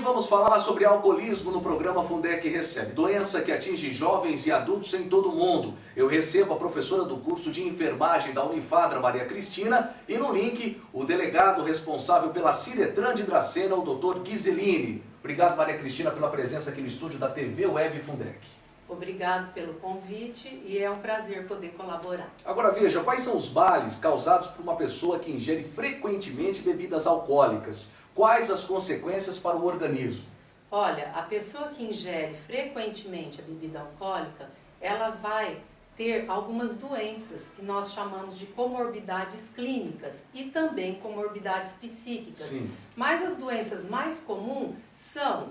vamos falar sobre alcoolismo no programa Fundec Recebe, doença que atinge jovens e adultos em todo o mundo. Eu recebo a professora do curso de enfermagem da Unifadra, Maria Cristina, e no link o delegado responsável pela Ciretran de Dracena, o Dr. Ghiseline. Obrigado, Maria Cristina, pela presença aqui no estúdio da TV Web Fundec. Obrigado pelo convite e é um prazer poder colaborar. Agora veja, quais são os males causados por uma pessoa que ingere frequentemente bebidas alcoólicas? Quais as consequências para o organismo? Olha, a pessoa que ingere frequentemente a bebida alcoólica, ela vai ter algumas doenças que nós chamamos de comorbidades clínicas e também comorbidades psíquicas. Sim. Mas as doenças mais comuns são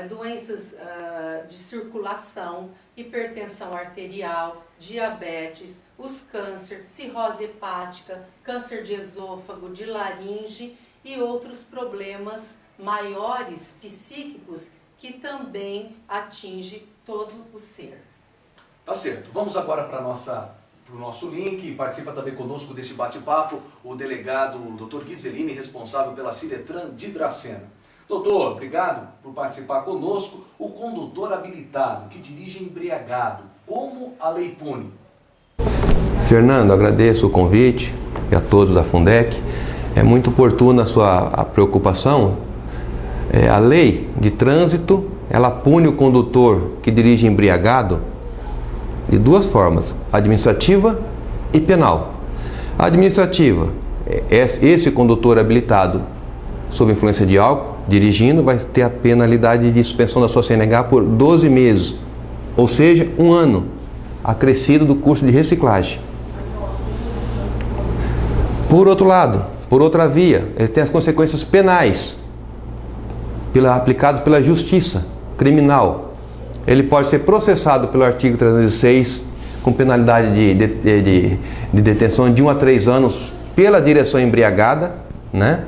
doenças de circulação, hipertensão arterial, diabetes, os cânceres, cirrose hepática, câncer de esôfago, de laringe e outros problemas maiores psíquicos que também atinge todo o ser. Tá certo. Vamos agora para o nosso link. Participa também conosco desse bate-papo o delegado Dr. Ghiseline, responsável pela Ciretran de Dracena. Doutor, obrigado por participar conosco. O condutor habilitado que dirige embriagado, como a lei pune? Fernando, agradeço o convite e a todos da Fundec. É muito oportuna a preocupação. A lei de trânsito, ela pune o condutor que dirige embriagado de duas formas, administrativa e penal. A administrativa, esse condutor habilitado sob influência de álcool, dirigindo, vai ter a penalidade de suspensão da sua CNH por 12 meses, ou seja, 1 ano, acrescido do curso de reciclagem. Por outro lado, por outra via, ele tem as consequências penais aplicadas pela justiça criminal. Ele pode ser processado pelo artigo 306 com penalidade de detenção de 1 a 3 anos pela direção embriagada, né?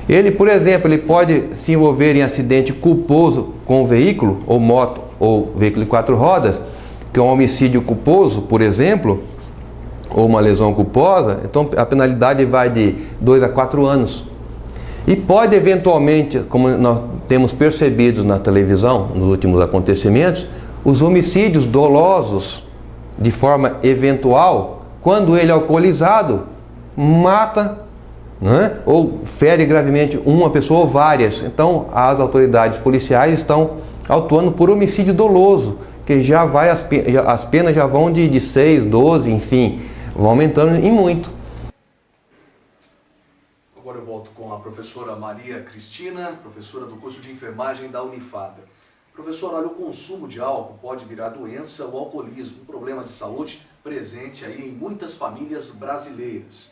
Ele, por exemplo, ele pode se envolver em acidente culposo com o veículo, ou moto, ou veículo de 4 rodas, que é um homicídio culposo, por exemplo, ou uma lesão culposa. Então a penalidade vai de 2 a 4 anos. E pode eventualmente, como nós temos percebido na televisão, nos últimos acontecimentos, os homicídios dolosos, de forma eventual, quando ele alcoolizado, mata, né, ou fere gravemente uma pessoa ou várias. Então as autoridades policiais estão autuando por homicídio doloso, que já vai, as penas já vão de 6, 12, enfim, vão aumentando em muito. Agora eu volto com a professora Maria Cristina, professora do curso de enfermagem da Unifadra. Professora, olha, o consumo de álcool pode virar doença, o alcoolismo, um problema de saúde presente aí em muitas famílias brasileiras.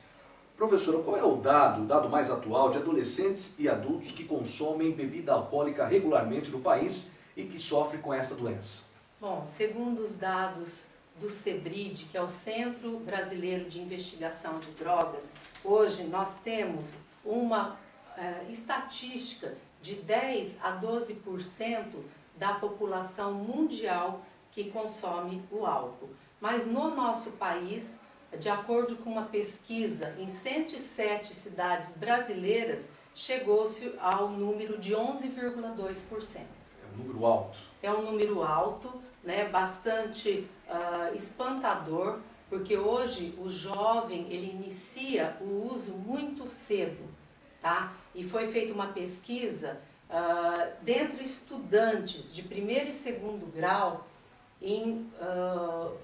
Professora, qual é o dado mais atual de adolescentes e adultos que consomem bebida alcoólica regularmente no país e que sofrem com essa doença? Bom, segundo os dados do CEBRID, que é o Centro Brasileiro de Investigação de Drogas, hoje nós temos uma estatística de 10 a 12% da população mundial que consome o álcool. Mas no nosso país, de acordo com uma pesquisa em 107 cidades brasileiras, chegou-se ao número de 11,2%. É um número alto. É um número alto, né, bastante espantador, porque hoje o jovem ele inicia o uso muito cedo, tá? E foi feita uma pesquisa dentre estudantes de 1º e 2º grau em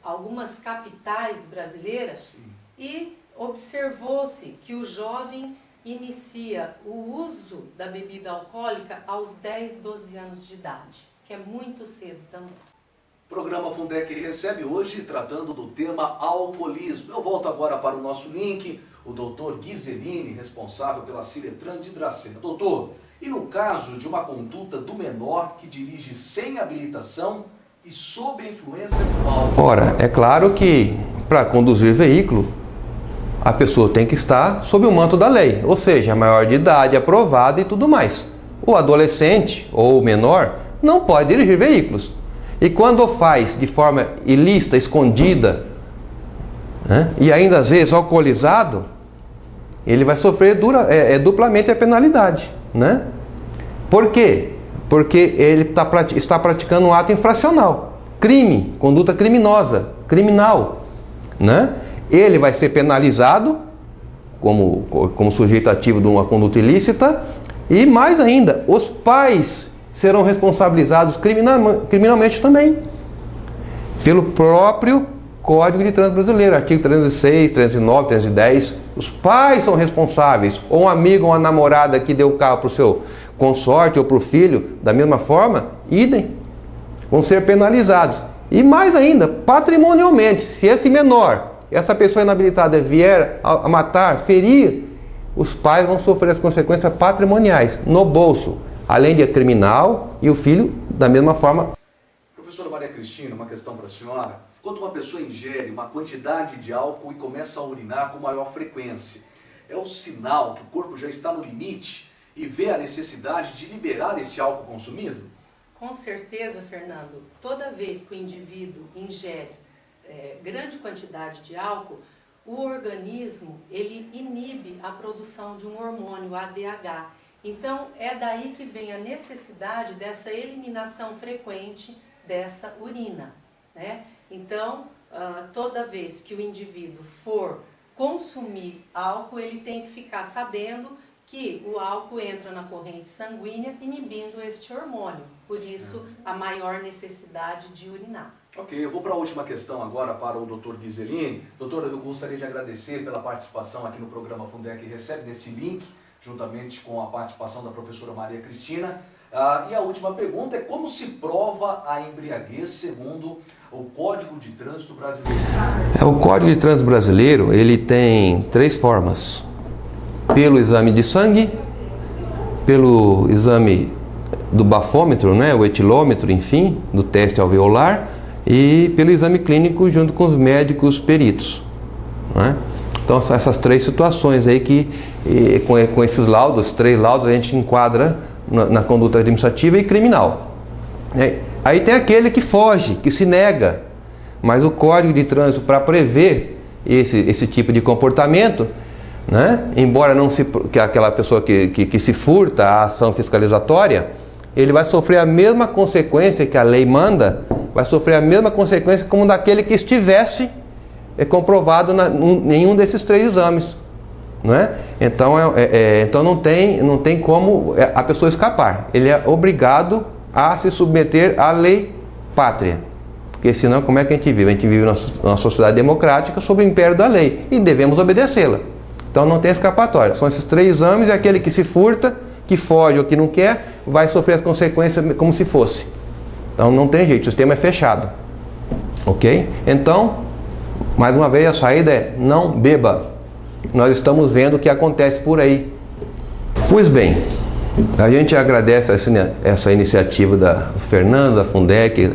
algumas capitais brasileiras. Sim. E observou-se que o jovem inicia o uso da bebida alcoólica aos 10, 12 anos de idade, que é muito cedo também. O programa Fundec Recebe hoje tratando do tema alcoolismo. Eu volto agora para o nosso link, o Dr. Ghiseline, responsável pela Ciretran de Dracena. Doutor, e no caso de uma conduta do menor que dirige sem habilitação e sob a influência do álcool? Ora, é claro que para conduzir veículo, a pessoa tem que estar sob o manto da lei, ou seja, maior de idade, aprovado e tudo mais. O adolescente ou o menor não pode dirigir veículos. E quando faz de forma ilícita, escondida, né, e ainda às vezes alcoolizado, ele vai sofrer duplamente a penalidade, né? Por quê? porque ele está praticando um ato infracional, crime, conduta criminosa, criminal, né? Ele vai ser penalizado como sujeito ativo de uma conduta ilícita e, mais ainda, os pais serão responsabilizados criminalmente também, pelo próprio Código de Trânsito Brasileiro, artigo 306, 309, 310. Os pais são responsáveis, ou um amigo ou uma namorada que deu o carro para o seu consorte ou para o filho, da mesma forma, idem, vão ser penalizados. E mais ainda, patrimonialmente, se esse menor, essa pessoa inabilitada vier a matar, ferir, os pais vão sofrer as consequências patrimoniais no bolso, além de criminal, e o filho da mesma forma. Professora Maria Cristina, uma questão para a senhora. Quando uma pessoa ingere uma quantidade de álcool e começa a urinar com maior frequência, é o sinal que o corpo já está no limite e vê a necessidade de liberar esse álcool consumido? Com certeza, Fernando. Toda vez que o indivíduo ingere grande quantidade de álcool, o organismo ele inibe a produção de um hormônio, o ADH. Então, é daí que vem a necessidade dessa eliminação frequente dessa urina, né? Então, toda vez que o indivíduo for consumir álcool, ele tem que ficar sabendo que o álcool entra na corrente sanguínea, inibindo este hormônio. Por isso, a maior necessidade de urinar. Ok, eu vou para a última questão agora para o Dr. Ghiseline. Doutora, eu gostaria de agradecer pela participação aqui no programa Fundec Recebe, neste link, juntamente com a participação da professora Maria Cristina. E a última pergunta é: como se prova a embriaguez segundo o Código de Trânsito Brasileiro? O Código de Trânsito Brasileiro, ele tem 3 formas: pelo exame de sangue, pelo exame do bafômetro, né, o etilômetro, enfim, do teste alveolar, e pelo exame clínico junto com os médicos peritos, né? Então são essas 3 situações aí que, com esses laudos, 3 laudos, a gente enquadra na conduta administrativa e criminal. Aí tem aquele que foge, que se nega, mas o Código de Trânsito, para prever esse tipo de comportamento, né, embora não se, que aquela pessoa que se furta à ação fiscalizatória, ele vai sofrer a mesma consequência que a lei manda, vai sofrer a mesma consequência como daquele que estivesse comprovado em um desses 3 exames, não é? Então, então não tem como a pessoa escapar. Ele é obrigado a se submeter à lei pátria, porque senão como é que a gente vive? A gente vive numa sociedade democrática sob o império da lei e devemos obedecê-la. Então não tem escapatória. São esses 3 exames, e aquele que se furta, que foge ou que não quer, vai sofrer as consequências como se fosse. Então não tem jeito, o sistema é fechado. Ok? Então, mais uma vez, a saída é: não beba. Nós estamos vendo o que acontece por aí. Pois bem, a gente agradece essa iniciativa da Fernando, da Fundec,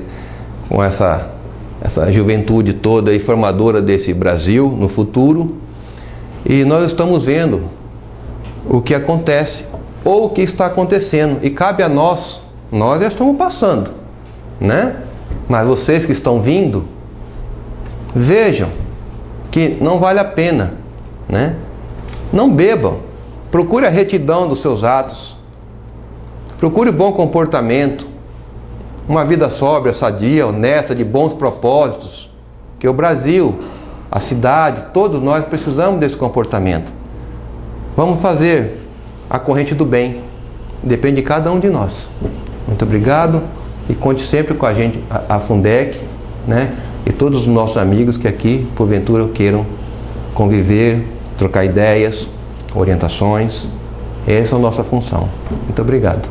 com essa juventude toda e formadora desse Brasil no futuro. E nós estamos vendo o que acontece, ou o que está acontecendo, e cabe a nós já estamos passando, né? Mas vocês que estão vindo, vejam que não vale a pena, né? Não bebam, procure a retidão dos seus atos, procure o bom comportamento, uma vida sóbria, sadia, honesta, de bons propósitos, que o Brasil, a cidade, todos nós precisamos desse comportamento. Vamos fazer a corrente do bem, depende de cada um de nós. Muito obrigado e conte sempre com a gente, a Fundec, né? E todos os nossos amigos que aqui, porventura, queiram conviver, trocar ideias, orientações. Essa é a nossa função. Muito obrigado.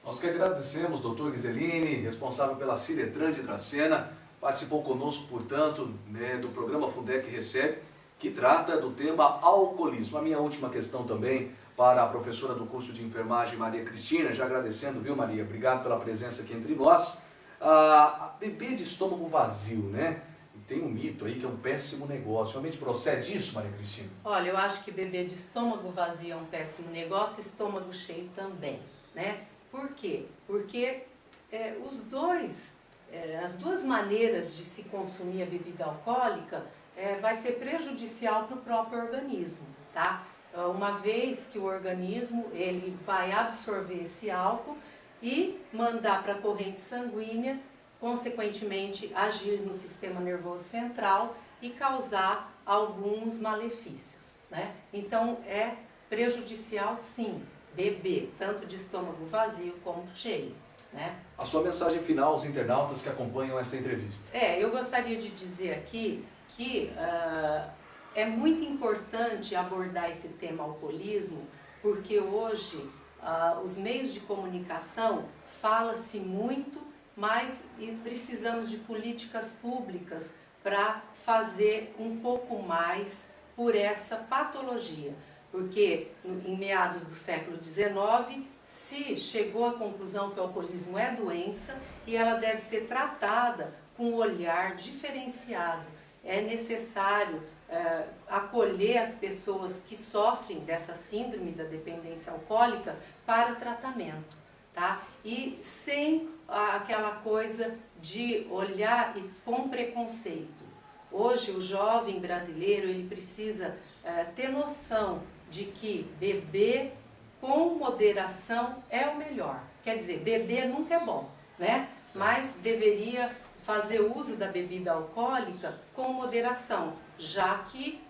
Nós que agradecemos, doutor Ghiseline, responsável pela Ciretran de Dracena, participou conosco, portanto, né, do programa Fundec Recebe, que trata do tema alcoolismo. A minha última questão também para a professora do curso de enfermagem, Maria Cristina, já agradecendo, viu, Maria? Obrigado pela presença aqui entre nós. Beber de estômago vazio, né? Tem um mito aí que é um péssimo negócio. Realmente procede isso, Maria Cristina? Olha, eu acho que beber de estômago vazio é um péssimo negócio, estômago cheio também, né? Por quê? Porque as duas maneiras de se consumir a bebida alcoólica vai ser prejudicial para o próprio organismo, tá? uma vez que o organismo ele vai absorver esse álcool e mandar para a corrente sanguínea, consequentemente agir no sistema nervoso central e causar alguns malefícios, né? Então é prejudicial sim beber, tanto de estômago vazio como cheio, né? A sua mensagem final aos internautas que acompanham essa entrevista. Eu gostaria de dizer aqui que é muito importante abordar esse tema alcoolismo, porque hoje os meios de comunicação fala-se muito, mas precisamos de políticas públicas para fazer um pouco mais por essa patologia. Porque em meados do século XIX se chegou à conclusão que o alcoolismo é doença e ela deve ser tratada com um olhar diferenciado. É necessário acolher as pessoas que sofrem dessa síndrome da dependência alcoólica para tratamento, tá? E sem aquela coisa de olhar e com preconceito. Hoje o jovem brasileiro ele precisa ter noção de que beber com moderação é o melhor. Quer dizer, beber nunca é bom, né? Sim. Mas deveria fazer uso da bebida alcoólica com moderação, já que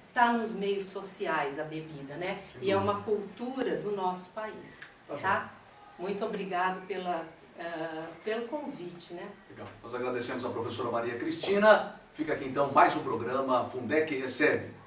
está nos meios sociais a bebida, né? Sim. E é uma cultura do nosso país, tá? Muito obrigado pelo convite, né? Legal. Nós agradecemos a professora Maria Cristina. Fica aqui então mais um programa Fundec Recebe.